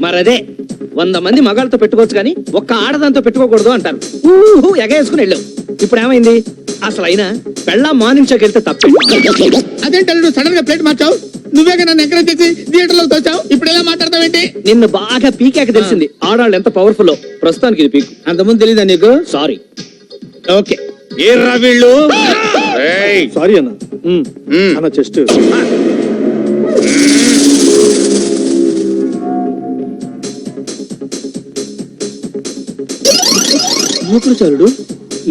మరదే 100 మంది మగాళ్ళతో పెట్టుకోవచ్చు కానీ ఒక్క ఆడదాంతో పెట్టుకోకూడదు అంటారు. ఎగేసుకుని వెళ్ళావు. ఇప్పుడు ఏమైంది? అసలు అయినా పెళ్ళా మార్నింగ్ షోకి వెళ్తే తప్పే. అదేంటే నువ్వు సడన్ గా ప్లేట్ మార్చావు? నువ్వేగా నన్ను ఎంకరేజ్ చేసి థియేటర్ లో తోచావు. ఇప్పుడు ఎలా మాట్లాడతావేంటి? నిన్ను బాగా పీకాక తెలిసింది ఆడాళ్ళు ఎంత పవర్ఫుల్. ప్రస్తుతానికి ఇది పీక్. అంతకుముందు తెలీదా నీకు? సారీ. ఓకే. ఏర్రా వీళ్ళు? సారీ అన్న. అన్న చెస్ట్ చాలుడు.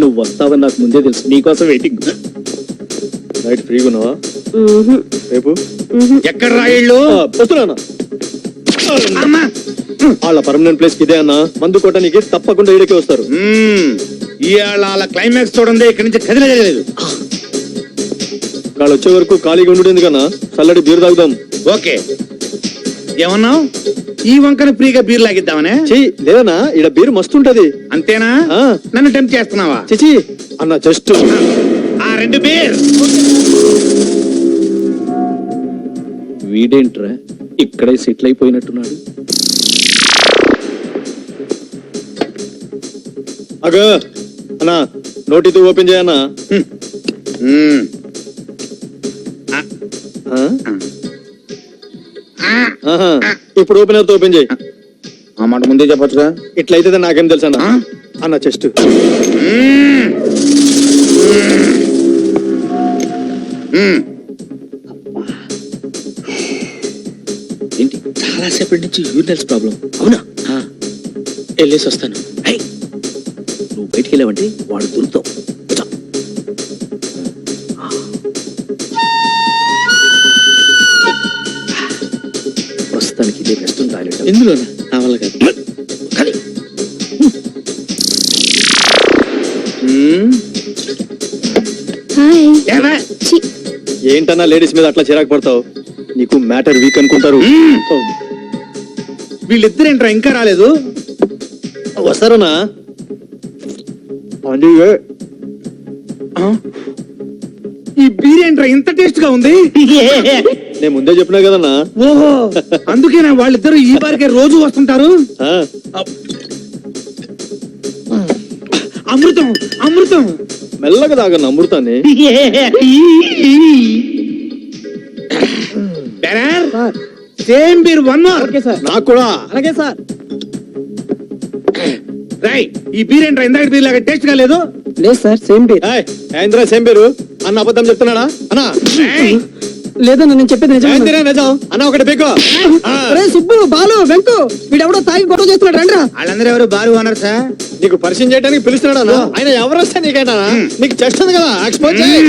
నువ్వు వస్తావని నాకు ముందే తెలుసు. నీకోసం వెయిటింగ్. నైట్ ఫ్రీగా ఉన్నావా రేపు? ఎక్కడ రా వీళ్ళు? వస్తున్నా. వాళ్ళ పర్మనెంట్ ప్లేస్ ఇదే అన్న. మందు కొట్టడానికి తప్పకుండా ఇడికి వస్తారు. ఇవాళ క్లైమాక్స్ చూడండి. ఇక్కడి నుంచి కదిలేదు. వాళ్ళు వచ్చే వరకు ఖాళీగా ఉండేది కన్నా చల్లడి బీరు తాగుదాం. ఓకే. ఏమన్నావు? ఈ వంకన ఫ్రీగా బీర్ లాగిద్దామనే? లేదన్నా, ఈడ బీరు మస్తుంటది. అంతేనా? నన్ను టెంప్ట్ చేస్తున్నావా? చిచి అన్న జస్ట్ ఆ 2 బీర్. వీడేంట్రా ఇక్కడే సెటిల్ అయిపోయినట్టున్నాడు. అగ అన్నా, నోటితో ఓపెన్ చేయన్నా. ఇప్పుడు ఓపెన్ అవుతా ఓపెన్ చేయి. ఆ మాట ముందే చెప్పొచ్చుగా. ఇట్లయితే నాకేం తెలుసు అన్న. అన్న చెస్ట్ ఏంటి చాలా సేపటి నుంచి యూరినల్స్ ప్రాబ్లం. అవునా? వెళ్ళేసి వస్తాను. నువ్వు బయటికి వెళ్ళావంటే వాడు దొరుకుతావు. ప్రస్తుతానికి ఇదే బెస్ట్ టాయిలెట్. ఎందులో నా వల్ల కాదు. ఏంటన్నా లేడీస్ మీద అట్లా చిరాకు పడతావు? నీకు మ్యాటర్ వీక్ అనుకుంటారు. వీళ్ళిద్దరేంట్రా ఇంకా రాలేదు? వస్తారనా? ఈ బీర్ ఏంట్రా ఇంత టేస్ట్ గా ఉంది? నేను ముందే చెప్పినా కదన్నా. ఓహో, అందుకేనా వాళ్ళిద్దరు ఈ బారికే రోజు వస్తుంటారు. అమృతం అమృతం. మెల్లగా తాగన్న అమృతాన్ని. Same beer 1 more. నాకు కూడా. అలాగే సార్. ఈ బీర్ ఏంట్రా ఇందాక బీర్ లాగా టేస్ట్ గా లేదు? లేదు సార్, సేమ్ బీర్. ఏంద్రా సేమ్ బీరు? అన్న అబద్ధం చెప్తున్నాడా అన్నా? లేదన్న, నేను చెప్పేది నిజం. నిజం అన్న. ఒకటి బేకో. సుబ్బు, బాలు, వెంకు వీడెవడో తాగి గొడవ చేస్తున్నాడు. రండి. వాళ్ళందరూ ఎవరు బారు ఓనర్ సార్? నీకు పరిచయం చేయడానికి పిలుస్తున్నాడు అన్న. ఆయన ఎవరు వస్తే నీకైనా నీకు చెస్ట్ ఉంది కదా, ఎక్స్పోజ్ చేయి.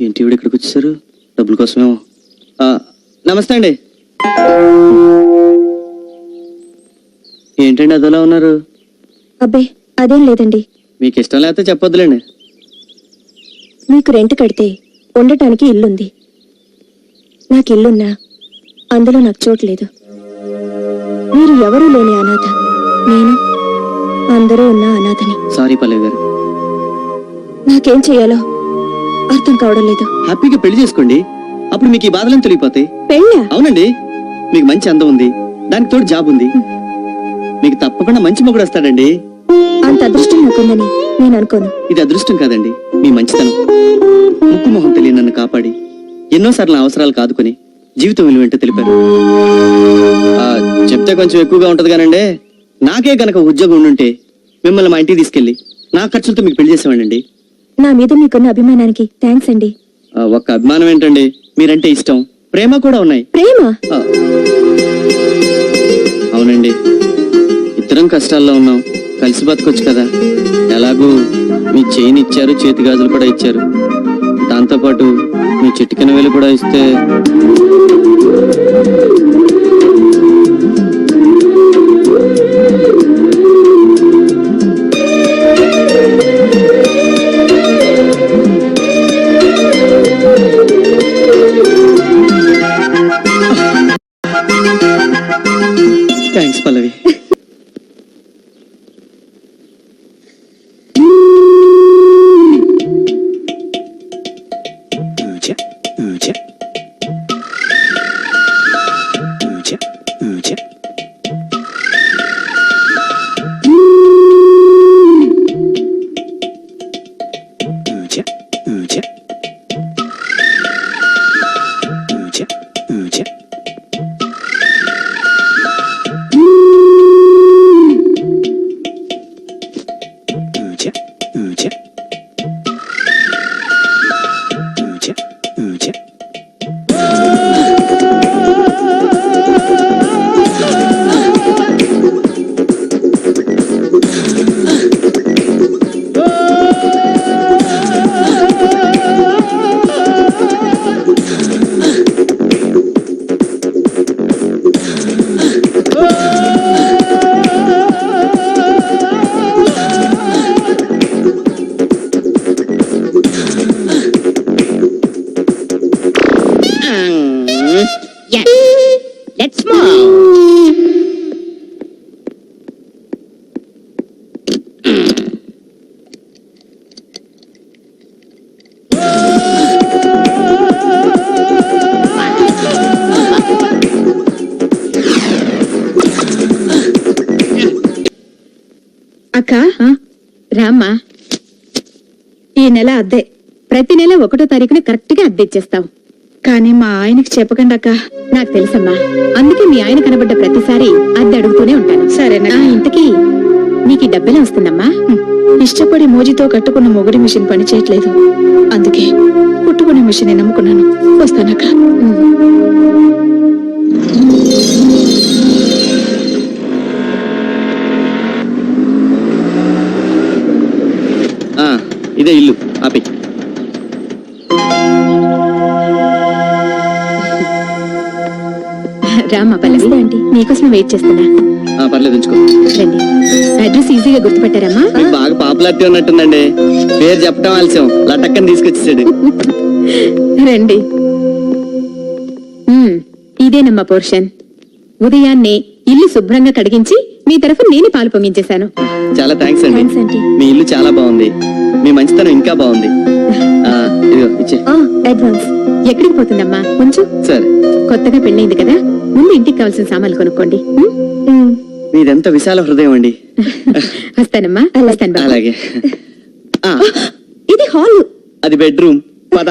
ఏంటి ఇవిడ ఇక్కడికి వచ్చేసారు? డబ్బుల కోసమేమో. నమస్తే అండి. ఏంటండి అదోలా ఉన్నారు? అబ్బే అదేం లేదండి. మీకు ఇష్టం లేకపోతే చెప్పొద్దులేండి. మీకు రెంట్ కడితే ఉండటానికి ఇల్లుంది. నాకు ఇల్లున్నా అందులో నాకు చోటు లేదు. మీరు ఎవరూ లేని అనాథ. నేను అందరూ ఉన్న అనాథని. సారీ పల్లవి గారు. నాకేం చెయ్యాలో అర్థం కావడం లేదు. హ్యాపీగా పెళ్లి చేసుకోండి. అప్పుడు మీకు ఈ బాధలను తొలగిపోతాయి. పెళ్ళా? అవునండి. మీకు మంచి అందం ఉంది, దానికి తోడు జాబ్ ఉంది. మీకు తప్పకుండా మంచి మొగుడు వస్తాడండి. అంత అదృష్టం నాకుందని నేను అనుకోను. ఇది అదృష్టం కాదండి, మీ మంచితనం. ముక్కు మొహం తెలియని నన్ను కాపాడి ఎన్నోసార్లు అవసరాలు కాదుకొని జీవితం విలువేంటో తెలిపారు. చెప్తే కొంచెం ఎక్కువగా ఉంటది కానండి. నాకే గనక ఉద్యోగం ఉండుంటే మిమ్మల్ని మా ఇంటికి తీసుకెళ్లి నా ఖర్చులతో మీకు పెళ్లి చేసేవాడండి. నా మీద మీకున్న అభిమానానికి థ్యాంక్స్ అండి. ఒక్క అభిమానం ఏంటండి, మీరంటే ఇష్టం, ప్రేమ కూడా ఉన్నాయి. ప్రేమ? అవునండి. ఇద్దరం కష్టాల్లో ఉన్నాం, కలిసి బతకొచ్చు కదా. ఎలాగూ మీ చైన్ ఇచ్చారు, చేతి గాజులు కూడా ఇచ్చారు. దాంతోపాటు మీ చిటికెన వేలు కూడా ఇస్తే. థ్యాంక్స్ పల్లవి. అక్క రామ్మా, ఈ నెల అద్దె ప్రతి నెల 1వ తారీఖున కరెక్ట్ గా అద్దె ఇచ్చేస్తావు. కానీ మా ఆయనకి చెప్పకండి అక్క. నాకు తెలుసమ్మా, అందుకే మీ ఆయన కనబడ్డ ప్రతిసారి అద్దె అడుగుతూనే ఉంటాను. సరేనా? ఇంతకీ నీకు ఈ డబ్బెలా వస్తుందమ్మా? ఇష్టపడి మోజీతో కట్టుకున్న మొగుడి మిషన్ పని చేయట్లేదు, అందుకే కుట్టుకునే మిషన్ నమ్ముకున్నాను. వస్తానక్క. ఆ, ఇదే ఇల్లు. ఆపి. రామ్మా పల్లవి, ఆంటీ. నీకోసం వెయిట్ చేస్తున్నా. పర్లేదు ఉంచుకో. రండి. అడ్రస్ ఈజీగా గుర్తుపెట్టారమ్మా? మీకు బాగా పాపులారిటీ ఉన్నట్టుందండి. పేరు చెప్పడం ఆలస్యం, లటక్కని తీసుకొచ్చేసాడు. రండి. ఇదేనమ్మా పోర్షన్. ఉదయాన్నే ఇల్లు శుభ్రంగా కడిగించి మీ తరఫు నేనే పాలు పొంగించేశాను. చాలా థ్యాంక్స్ అండి. Thanks aunty. మీ ఇల్లు చాలా బాగుంది, మీ మంచితనం ఇంకా బాగుంది. ఇదిగో ఇచ్చే. అడ్వాన్స్. ఎక్కడికి పోతుందమ్మా? కొంచెం సరే. కొత్తగా పెళ్ళైంది కదా, ముందు ఇంటికి కావాల్సిన సామాన్లు కొనుక్కోండి. మీదెంత విశాల హృదయం అండి. వస్తానమ్మా. వస్తాను బాబు. అలాగే. ఇది హాల్. అది బెడ్రూమ్. పద.